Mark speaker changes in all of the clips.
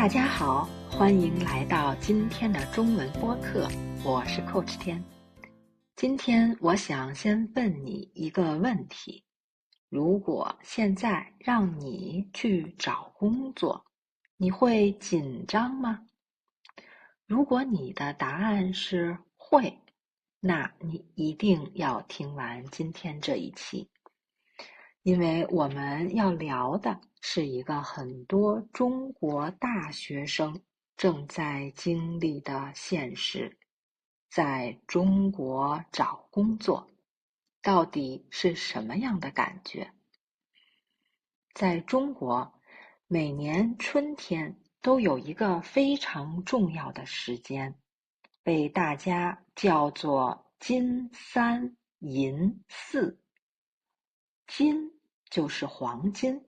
Speaker 1: 大家好，歡迎來到今天的中文播客，我是 Coach 天。今天我想先問你一個問題：如果現在讓你去找工作，你會緊張嗎？如果你的答案是會，那你一定要聽完今天這一期，因為我們要聊的是一個很多中國大學生正在經歷的現實。在中國找工作，到底是什麼樣的感覺？在中國，每年春天都有一個非常重要的時間，被大家叫做金三銀四。金就是黃金，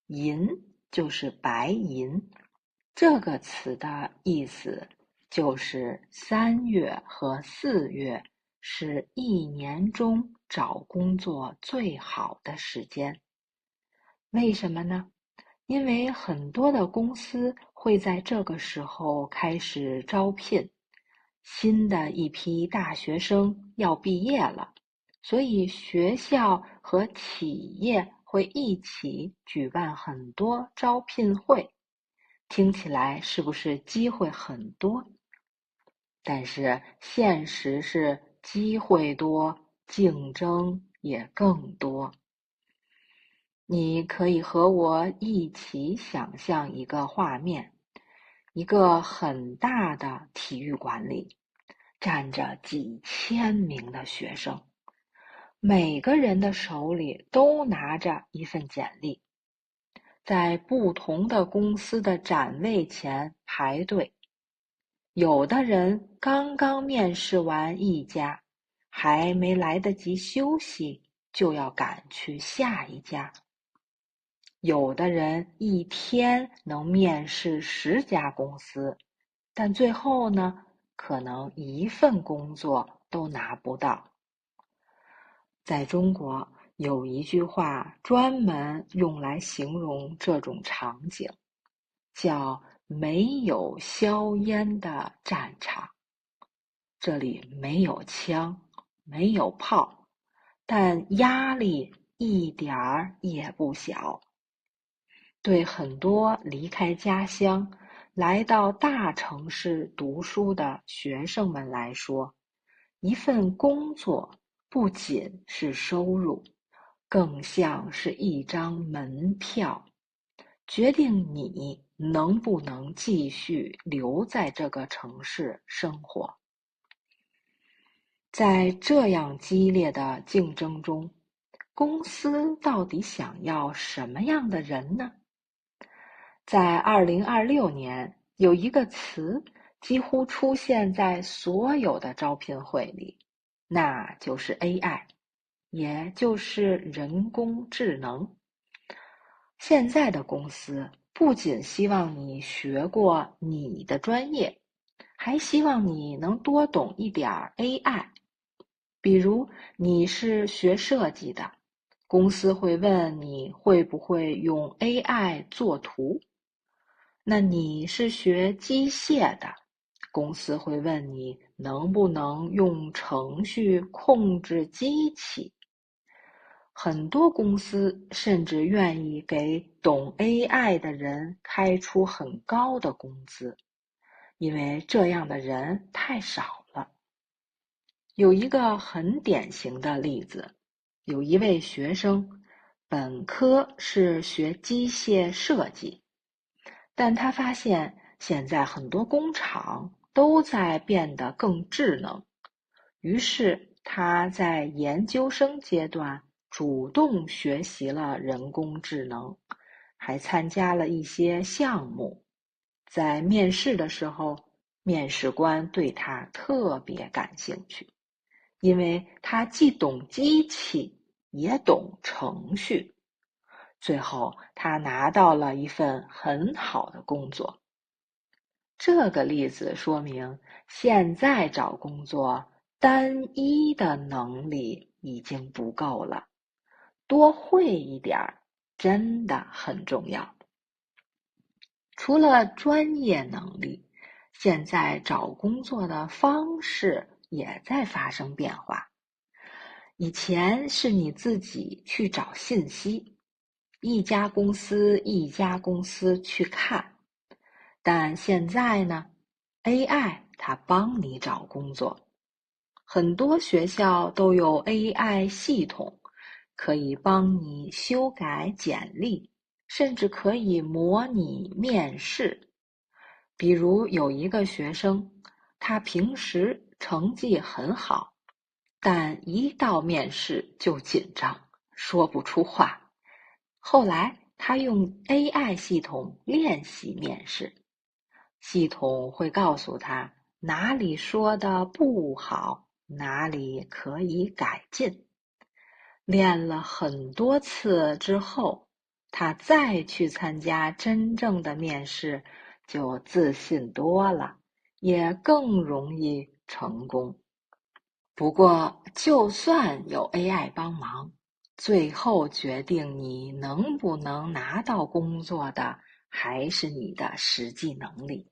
Speaker 1: 银就是白银。這個詞的意思就是3月和4月是一年中找工作最好的時間。為什麼呢？因為很多的公司會在這個時候開始招聘，新的一批大學生要畢業了，所以學校和企業會一起舉辦很多招聘會。聽起來是不是機會很多？但是現實是機會多，競爭也更多。你可以和我一起想象一個畫面，一個很大的體育館裡，站着幾千名的學生，每個人的手裡都拿着一份簡歷。在不同的公司的展位前排隊，有的人剛剛面試完一家，還沒來得及休息，就要趕去下一家。有的人一天能面試10家公司，但最後呢，可能一份工作都拿不到。在中國，有一句話專門用來形容這種場景，叫沒有硝煙的戰場。這裡沒有槍，沒有炮，但壓力一點兒也不小。對很多離開家鄉，來到大城市讀書的學生們來說，一份工作不僅是收入，更像是一張門票，決定你能不能繼續留在這個城市生活。在這樣激烈的競爭中，公司到底想要什麼樣的人呢？在2026年，有一個詞幾乎出現在所有的招聘會裡，那就是 AI， 也就是人工智能。現在的公司不僅希望你學過你的專業，還希望你能多懂一點 AI。比如你是學設計的，公司會問你會不會用 AI 做圖。那你是學機械的，公司會問你能不能用程序控制機器。很多公司甚至願意給懂 AI 的人開出很高的工資，因為這樣的人太少了。有一個很典型的例子，有一位學生，本科是學機械設計，但他發現現在很多工廠都在變得更智能，於是他在研究生階段主動學習了人工智能，還參加了一些項目。在面試的時候，面試官對他特別感興趣，因為他既懂機器，也懂程序。最後，他拿到了一份很好的工作。這個例子說明，現在找工作單一的能力已經不夠了，多會一點真的很重要。除了專業能力，現在找工作的方式也在發生变化。以前是你自己去找信息，一家公司一家公司去看，但现在呢， AI 它幫你找工作。很多學校都有 AI 系統，可以幫你修改簡歷，甚至可以模擬面試。比如有一個學生，他平時成績很好，但一到面試就緊張，說不出話。後來他用 AI 系統練習面試，系統會告訴他哪裡說的不好，哪裡可以改進。練了很多次之後，他再去參加真正的面試，就自信多了，也更容易成功。不過，就算有 AI 幫忙，最後決定你能不能拿到工作的，還是你的實際能力。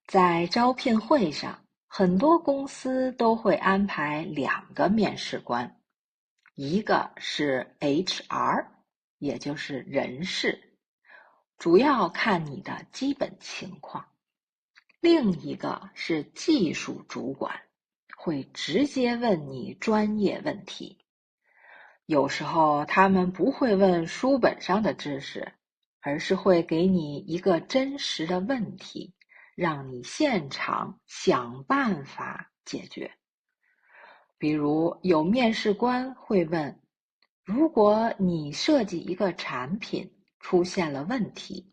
Speaker 1: 在招聘會上，很多公司都會安排2個面試官，一個是 HR， 也就是人事，主要看你的基本情況；另一個是技術主管，會直接問你專業問題。有時候他們不會問書本上的知識，而是會給你一個真實的問題，讓你現場想辦法解決。比如有面試官會問，如果你設計一個產品出現了問題，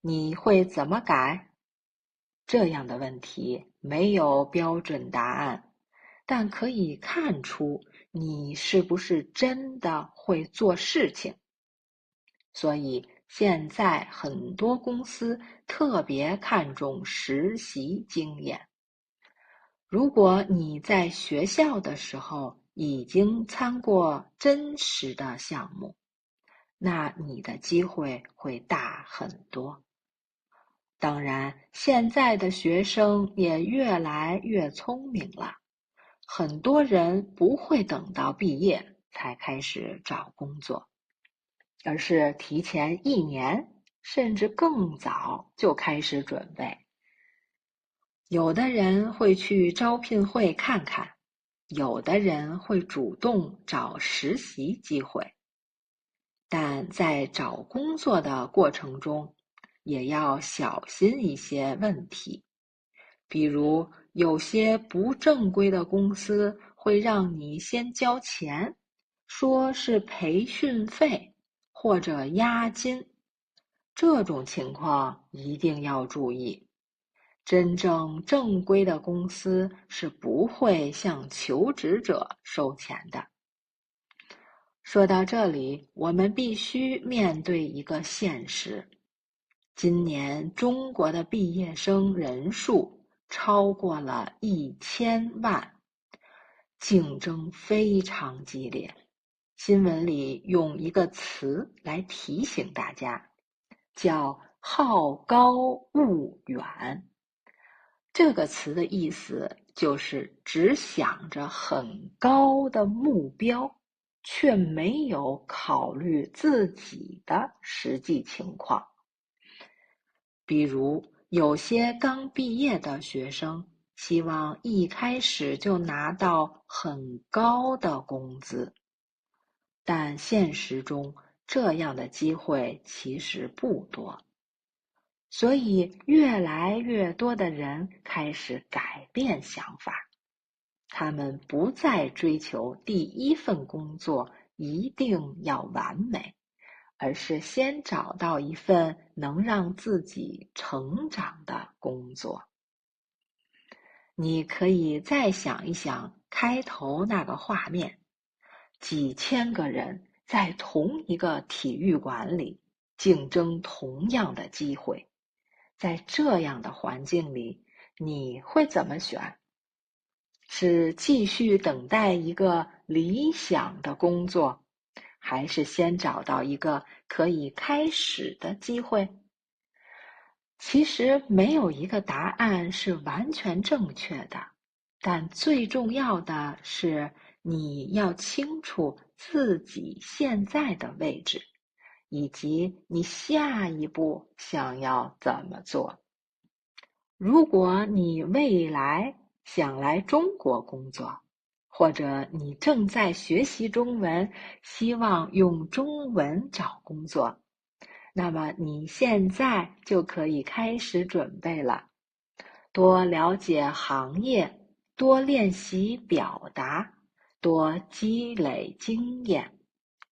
Speaker 1: 你會怎麼改？這樣的問題沒有標準答案，但可以看出你是不是真的會做事情。所以現在很多公司特別看重實習經驗。如果你在學校的時候已經參過真實的項目，那你的機會會大很多。當然，現在的學生也越來越聰明了，很多人不會等到畢業才開始找工作，而是提前1年，甚至更早就開始準備。有的人會去招聘會看看，有的人會主動找實習機會。但在找工作的過程中，也要小心一些問題。比如，有些不正規的公司會讓你先交錢，說是培訓費或者押金。這種情況一定要注意。真正正規的公司是不會向求職者收錢的。說到這裡，我們必須面對一個現實。今年中國的畢業生人數超過了1000萬，競爭非常激烈。新聞裡用一個詞來提醒大家，叫好高騖遠。這個詞的意思就是只想着很高的目標，卻沒有考慮自己的實際情況。比如，有些剛畢業的學生希望一開始就拿到很高的工資，但現實中這樣的機會其實不多。所以，越來越多的人開始改變想法，他們不再追求第一份工作一定要完美，而是先找到一份能讓自己成長的工作。你可以再想一想開頭那個畫面，幾千個人在同一個體育館裡競爭同樣的機會。在這樣的環境裡，你會怎麼選？是繼續等待一個理想的工作，還是先找到一個可以開始的機會？其實沒有一個答案是完全正確的，但最重要的是你要清楚自己現在的位置，以及你下一步想要怎麼做。如果你未來想來中國工作，或者你正在學習中文，希望用中文找工作，那麼你現在就可以開始準備了。多了解行業，多練習表達，多積累經驗，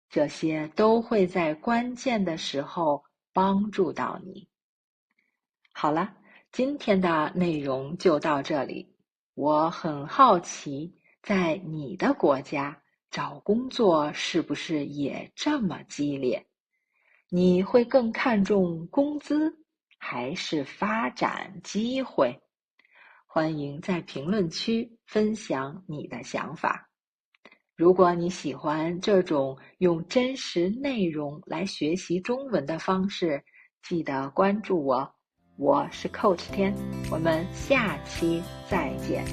Speaker 1: 這些都會在關鍵的時候幫助到你。好了，今天的內容就到這裡。我很好奇，在你的國家找工作是不是也這麼激烈？你會更看重工資還是發展機會？歡迎在評論區分享你的想法。如果你喜歡這種用真實內容來學習中文的方式，記得關注我。我是 Coach 天，我們下期再見。